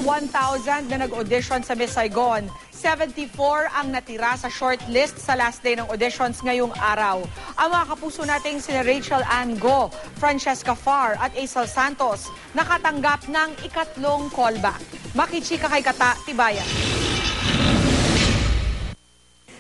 1,000 na nag-audition sa Miss Saigon, 74 ang natira sa shortlist sa last day ng auditions ngayong araw. Ang mga kapuso nating sina Rachel Ann Go, Francesca Farr at Aisel Santos nakatanggap ng ikatlong callback. Makichika kay Kata Tibayan.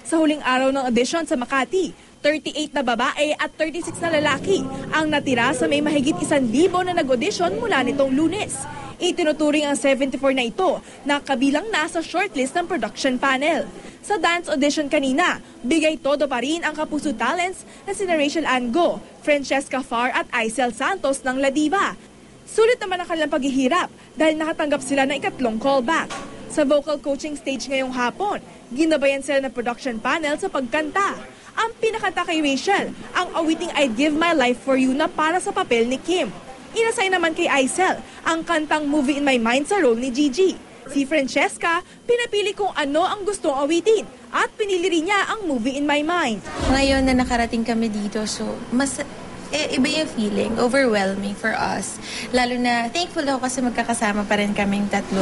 Sa huling araw ng audition sa Makati, 38 na babae at 36 na lalaki ang natira sa may mahigit 1,000 na nag-audition mula nitong Lunes. Itinuturing ang 74 na ito na kabilang na sa shortlist ng production panel. Sa dance audition kanina, bigay todo pa rin ang kapuso talents na sina Rachel Ann Go, Francesca Farr at Aisel Santos ng La Diva. Sulit naman ang kanilang paghihirap dahil nakatanggap sila ng ikatlong callback. Sa vocal coaching stage ngayong hapon, ginabayan sila ng production panel sa pagkanta. Ang pinakanta kay Rachel, ang awiting I'd Give My Life For You na para sa papel ni Kim. Inasay naman kay Aisel ang kantang Movie in My Mind sa role ni Gigi. Si Francesca, pinapili kung ano ang gustong awitin at pinili rin niya ang Movie in My Mind. Ngayon na nakarating kami dito, so mas iba yung feeling, overwhelming for us. Lalo na thankful ako kasi magkakasama pa rin kaming tatlo.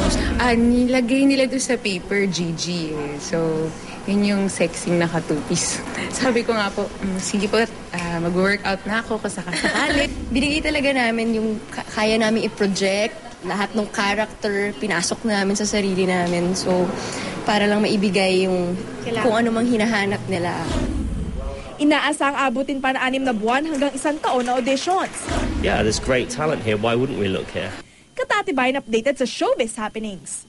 Nilagay nila doon sa paper Gigi. So, yun yung sexing nakatupis. Sabi ko nga po, sige po, mag-workout na ako kasakasakali. Binigay talaga namin yung kaya namin i-project, lahat ng character, pinasok namin sa sarili namin. So, para lang maibigay yung kung ano mang hinahanap nila. Inaasang abutin pa na 6 na buwan hanggang 1 taon na auditions. Yeah, there's great talent here. Why wouldn't we look here? Katatibay updated sa Showbiz Happenings.